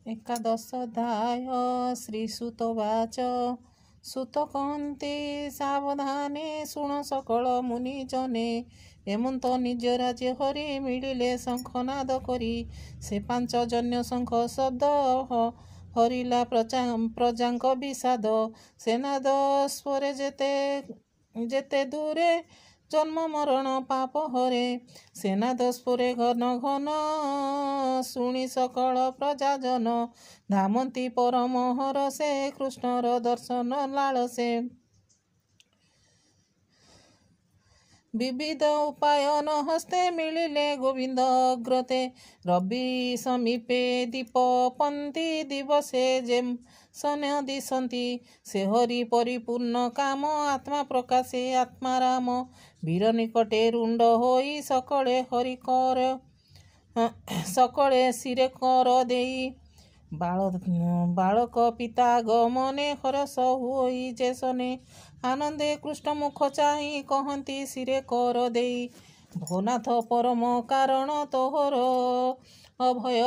एकादशोऽध्याय श्रीसुतवाच सुत कहन्ति सावधाने शुण सकल मुनिजने एमंत निज राज्य हरि मिलिले शंखनाद करी से पांचजन्य शंख शब्द हरिला प्रजांक विषाद सेनाद स्वरे जेते दूरे जन्म मरण पाप हरे सेनाद स्फुरे घन घन शुणी सकल प्रजाजन धामंती परम हरसे कृष्णर दर्शन लालसे विविध उपायन हस्ते मिलिले गोविंद अग्रते रवि समीपे दीपपंथी दिवसे जेम सन्य दिशंती से हरि परिपूर्ण काम आत्मा प्रकाशे आत्मा राम वीर निकटे रुंड होई सकले हरि कर सकले सिरे कर देई बालक पिता गमने हरस हुई जेसने आनंदे कृष्ण मुख चाहि कहती सिरे कर देई भोनाथ परम कारण तोहर अभय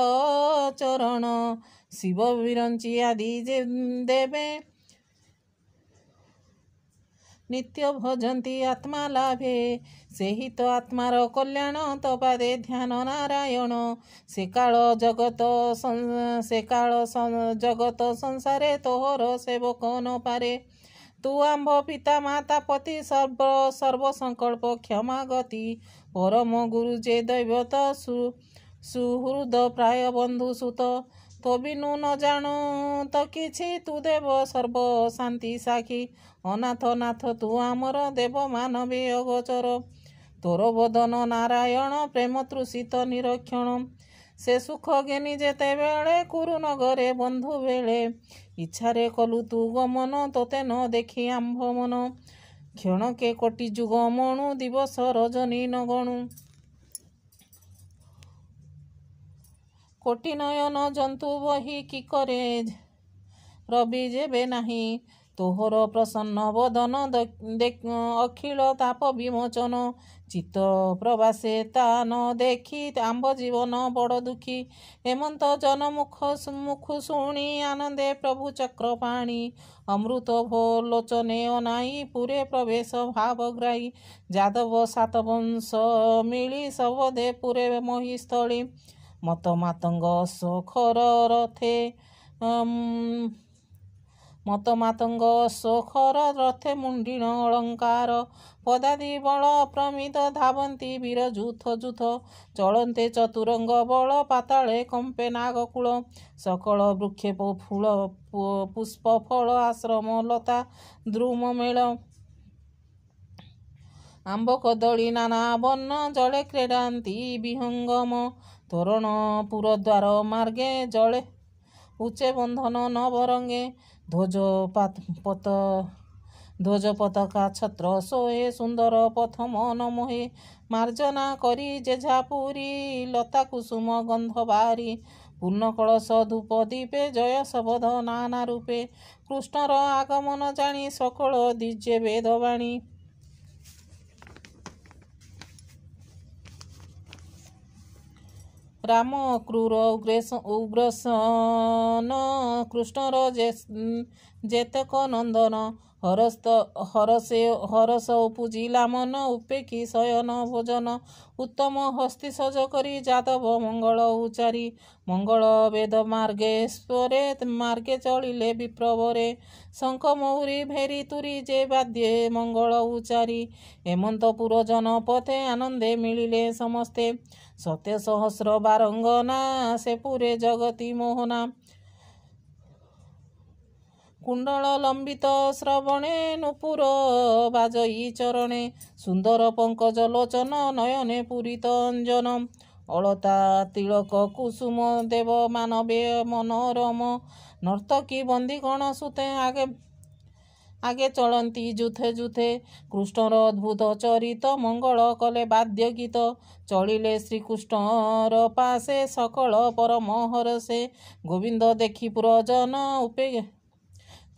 चरण शिव विरंची आदि देवे नित्य भजंती आत्मा लाभे से ही तो आत्मार कल्याण तपादे ध्यान नारायण से काल जगत संसारे तोहर सेवक न पारे तू आंभ पिता माता पति सर्व संकल्प क्षमा गति परम गुरु जे दैवत सुहृद प्राय बंधु सुत तो बिनु न जानू तो किछि तू देव सर्व शांति साखी अनाथ नाथ तू आमर देव मानवे अगोचर तोर बदन नारायण प्रेम तृषित निरक्षण से सुख घेनी जेते बेले कुरु नगरे बंधु बेले इच्छारे कलु तू गमन तोते न देखी आंभ मन क्षण के कोटि जुग मणु दिवस रजनी न गणु कोटि नयन जंतु बही कि करे रवि जेबे नाही तोहर प्रसन्न बदन अखिल ताप विमोचन चित्त प्रवासे ता न देखी आंब जीवन बड़ दुखी हेमंत जन मुख शुणी आनंदे प्रभु चक्र पाणी अमृत भो लोचने अनाई पुरे प्रवेश भावग्राही जादव सात वंश मिली सबदे पुरे महिस्थली मत मातंग सखर रथे मत मातंग सखर रथे मुंडिन अलंकार पदादि बल प्रमिद धावंती वीर जूथ जूथ चलन्ते चतुरंग बल पाताले कंपे नागकूल सकल वृक्षे फूल पुष्प फल आश्रम लता द्रुम मेल आंब कदली नाना बन्न जले क्रीडांती विहंगम तोरण पुरद्वार मार्गे जले उच्चे बंधन नवरंगे ध्वज पताका छत्र सोहे सुंदर पथ मन मोहे मार्जना करी जेझापुरी लता कुसुम गंध बारी पूर्ण कलश धूप दीपे जय शबद नाना रूपे कृष्णर आगमन जानी सकल दिजे वेदवाणी राम क्रूर उग्रसन कृष्णर जेतक नंदन हरस पूजिला मन उपेक्षी शयन भोजन उत्तम हस्ति सज करी जादव मंगल उचारी मंगल वेद मार्गेश्वरे मार्गे चलिले विप्रवरे शंख मौरी भेरी तुरी जे बाद्ये मंगल उचारी हेमंतपुर जनपथे आनंदे मिलिले समस्ते सत्य सहस्र बारंगना से पुरे जगती मोहना कुंडल लंबित श्रवणे नुपुर बाजई चरणे सुंदर पंकज लोचन नयने पूरित अंजन अलता तिलक कुसुम देव मानवे मनोरम नर्तकी बंदीगण सुते आगे चलती जुथे जुथे कृष्णर अद्भुत चरित मंगल कले बाद्य गीत चलिले श्रीकृष्णर पासे सकल परम हरसे गोविंद देखी पुरजन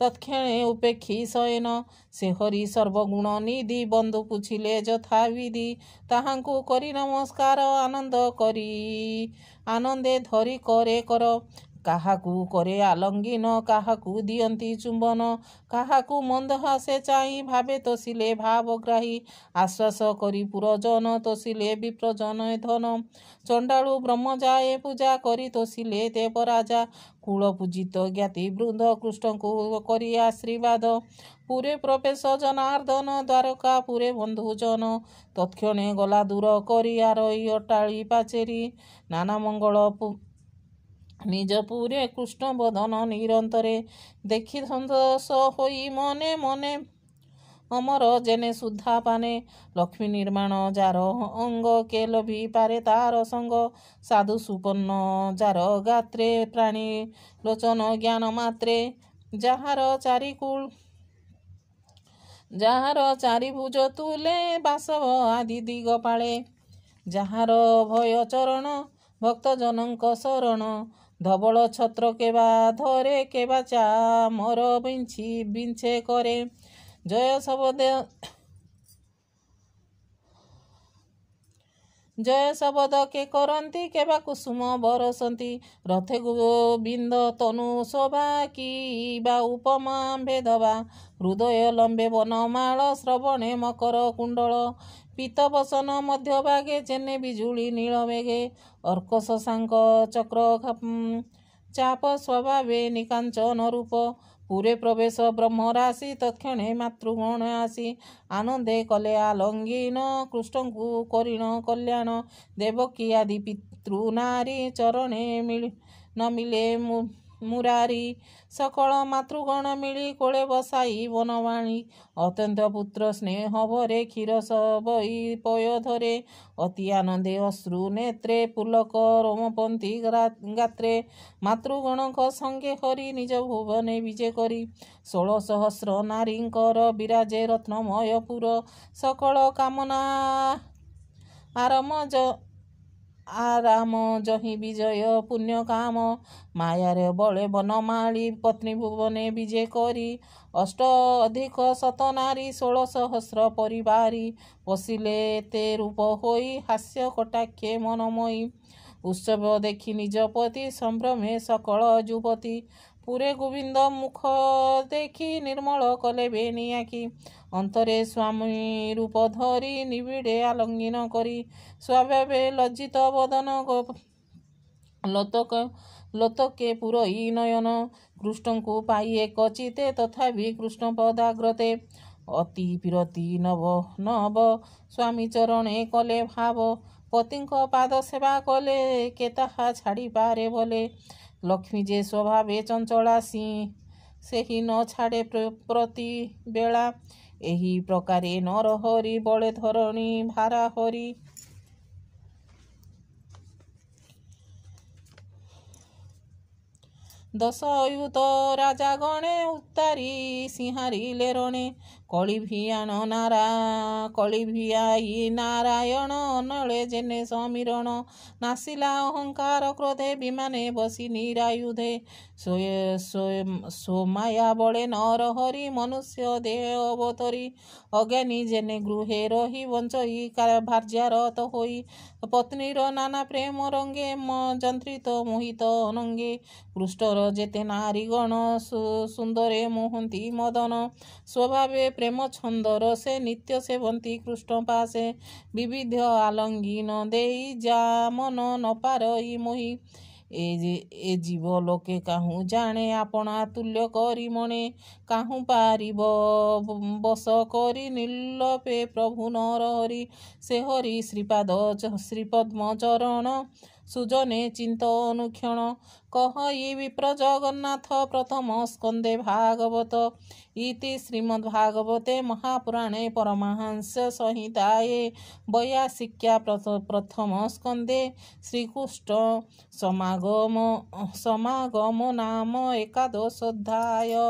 तत्क्षणे उपेक्षी शयन से हरि सर्वगुण निधि बंधु पुछिले यथा विधि ताहांकु करी नमस्कार आनंदे धरी करे कर କାହାକୁ କରେ ଆଲଙ୍ଗିନ, କାହାକୁ ଦିଅନ୍ତି ଚୁମ୍ବନ, କାହାକୁ ମନ୍ଦ ହାସେ ଚାହିଁ ଭାବେ ତୋଷିଲେ ଭାବଗ୍ରାହୀ, ଆଶ୍ୱାସ କରି ପୁରଜନ ତୋଷିଲେ ବିପ୍ରଜନ ଧନ, ଚଣ୍ଡାଳୁ ବ୍ରହ୍ମ ଯାଏ ପୂଜା କରି ତୋଷିଲେ ଦେବରାଜା, କୁଳ ପୂଜିତ ଜ୍ଞାତି ବୃନ୍ଦ କୃଷ୍ଣଙ୍କୁ କରି ଆଶୀର୍ବାଦ, ପୁରେ ପ୍ରବେଶ ଜନାର୍ଦ୍ଦନ ଦ୍ୱାରକା ପୁରେ ବନ୍ଧୁଜନ, ତତ୍କ୍ଷଣେ ଗଲା ଦୂର କରି ଆରଇ ଅଟାଳି ପାଚେରୀ, ନାନା ମଙ୍ଗଳ ନିଜ ପୁରେ କୃଷ୍ଣ ବଦନ ନିରନ୍ତରେ, ଦେଖି ସନ୍ତୋଷ ହୋଇ ମନେ ମନେ ଅମର ଜେନେ ସୁଦ୍ଧା ପାନେ, ଲକ୍ଷ୍ମୀ ନିର୍ମାଣ ଯାର ଅଙ୍ଗ କେ ଲୋଭି ପାରେ ତାର ସଙ୍ଗ, ସାଧୁ ସୁପନ୍ନ ଯାର ଗାତ୍ରେ ପ୍ରାଣୀ ଲୋଚନ ଜ୍ଞାନ ମାତ୍ରେ, ଯାହାର ଚାରିଭୁଜ ତୁଲେ ବାସବ ଆଦି ଦିଗ ପାଳେ, ଯାହାର ଭୟ ଚରଣ ଭକ୍ତଜନଙ୍କ ଶରଣ, ଧବଳ ଛତ୍ର କେବା ଧରେ କେବା ଚାମର ବିଞ୍ଚେ କରେ, ଜୟ ଶବଦ କେ କରନ୍ତି କେବା କୁସୁମ ବରସନ୍ତି, ରଥେ ଗୋବିନ୍ଦ ତନୁ ଶୋଭା କି ବା ଉପମା ଭେଦବା, ହୃଦୟ ଲମ୍ବେ ବନମାଳ ଶ୍ରବଣେ ମକର କୁଣ୍ଡଳ, ପୀତବସନ ମଧ୍ୟଭାଗେ ଜେନେ ବିଜୁଳି ନୀଳ ମେଘେ, ଅର୍କ ଶଶାଙ୍କ ଚକ୍ର ଚାପ ସ୍ୱଭାବେ ନିକାଞ୍ଚନ ରୂପ, ପୁରେ ପ୍ରବେଶ ବ୍ରହ୍ମରାଶି ତତ୍କ୍ଷଣେ ମାତୃଗଣ ଆସି, ଆନନ୍ଦେ କଲେ ଆଲଙ୍ଗିନ କୃଷ୍ଣଙ୍କୁ କରିଣ କଲ୍ୟାଣ, ଦେବକୀ ଆଦି ପିତୃ ନାରୀ ଚରଣେ ନ ମିଳେ ମୁରାରୀ, ସକଳ ମାତୃଗଣ ମିଳି କୋଳେ ବସାଇ ବନବାଣୀ, ଅତ୍ୟନ୍ତ ପୁତ୍ର ସ୍ନେହ ଭରେ କ୍ଷୀର ସବଇ ପୟ ଧରେ, ଅତି ଆନନ୍ଦେ ଅଶ୍ରୁ ନେତ୍ରେ ପୁଲକ ରୋମପନ୍ତି ଗାତ୍ରେ, ମାତୃଗଣଙ୍କ ସଙ୍ଗେ ହରି ନିଜ ଭୁବନେ ବିଜେ କରି, 16,000 ନାରୀଙ୍କର ବିରାଜେ ରତ୍ନମୟ ପୁର, ସକଳ କାମନା ଆରାମ ଜହି ବିଜୟ ପୁଣ୍ୟ କାମ, ମାୟାରେ ବଳେ ବନମାଳୀ ପତ୍ନୀ ଭୁବନେ ବିଜେ କରି, ଅଷ୍ଟ ଅଧିକ ଶତ ନାରୀ 16,000 ପରିବାରୀ, ପଶିଲେ ଏତେ ରୂପ ହୋଇ ହାସ୍ୟ କଟାକ୍ଷେ ମନମୟୀ, ଉତ୍ସବ ଦେଖି ନିଜ ପତି ସମ୍ଭ୍ରମେ ସକଳ ଯୁବତୀ, ପୁରେ ଗୋବିନ୍ଦ ମୁଖ ଦେଖି ନିର୍ମଳ କଲେ ବେନି ଆଖି, ଅନ୍ତରେ ସ୍ୱାମୀ ରୂପ ଧରି ନିବିଡ଼େ ଆଲଙ୍ଗିନ କରି, ସ୍ୱଭାବେ ଲଜ୍ଜିତ ବଦନ ଲୋତକେ ପୁରଇ ନୟନ, କୃଷ୍ଣଙ୍କୁ ପାଇ ଏକ ଚିତେ ତଥାପି କୃଷ୍ଣ ପଦାଗ୍ରତେ, ଅତି ବିରତି ନବ ସ୍ୱାମୀ ଚରଣେ କଲେ ଭାବ, ପତିଙ୍କ ପାଦ ସେବା କଲେ କେ ତାହା ଛାଡ଼ି ପାରେ ଭଲେ, ଲକ୍ଷ୍ମୀ ଯେ ସ୍ୱଭାବେ ଚଞ୍ଚଳା ସେହି ନ ଛାଡ଼େ ପ୍ରତି ବେଳା, ଏହି ପ୍ରକାରେ ନରହରି ବଳେ ଧରଣୀ ଭାରା ହରି, ଦଶ ଅୟୁତ ରାଜା ଗଣେ ଉତ୍ତାରି ସିଂହାରିଲେ ରଣେ, କଳିଭିଆଇ ନାରାୟଣ ଅନଳେ ଜେନେ ସମୀରଣ, ନାସିଲା ଅହଙ୍କାର କ୍ରୋଧେ ବିମାନେ ବସି ନିରାୟୁଧେ, ସୋମାୟା ବଳେ ନରହରି ମନୁଷ୍ୟ ଦେହ ଅବତରି, ଅଜ୍ଞାନୀ ଜେନେ ଗୃହେ ରହି ବଞ୍ଚଇ ଭାର୍ଯ୍ୟାରତ ହୋଇ, ପତ୍ନୀର ନାନା ପ୍ରେମ ରଙ୍ଗେ ଯନ୍ତ୍ରିତ ମୋହିତ ଅନଙ୍ଗେ, କୃଷ୍ଣର ଯେତେ ନାରୀଗଣ ସୁନ୍ଦରେ ମୋହନ୍ତି ମଦନ, ସ୍ୱଭାବେ ପ୍ରେମ ଛନ୍ଦର ସେ ନିତ୍ୟ ସେବନ୍ତି କୃଷ୍ଣ ପାଶେ, ବିବିଧ ଆଲଙ୍ଗିନ ଦେଇ ଯା ମନ ନ ପାରଇ ମୋହି, ଏ ଜୀବ ଲୋକେ କାହୁଁ ଜାଣେ ଆପଣା ତୁଲ୍ୟ କରି ମଣେ, କାହୁଁ ପାରିବ ବଶ କରି ନିର୍ଲୋପେ ପ୍ରଭୁ ନରହରି, ସେ ହରି ଶ୍ରୀପଦ୍ମ ଚରଣ ସୁଜନେ ଚିନ୍ତ ଅନୁକ୍ଷଣ, କହଇ ବିପ୍ର ଜଗନ୍ନାଥ ପ୍ରଥମ ସ୍କନ୍ଧେ ଭାଗବତ, ଇତି ଶ୍ରୀମଦ୍ଭାଗବତେ ମହାପୁରାଣେ ପରମହଂସ ସଂହିତାଏ 82 ପ୍ରଥମ ସ୍କନ୍ଧେ ଶ୍ରୀକୃଷ୍ଣ ସମାଗମ ନାମ ଏକାଦଶୋଧ୍ୟାୟ।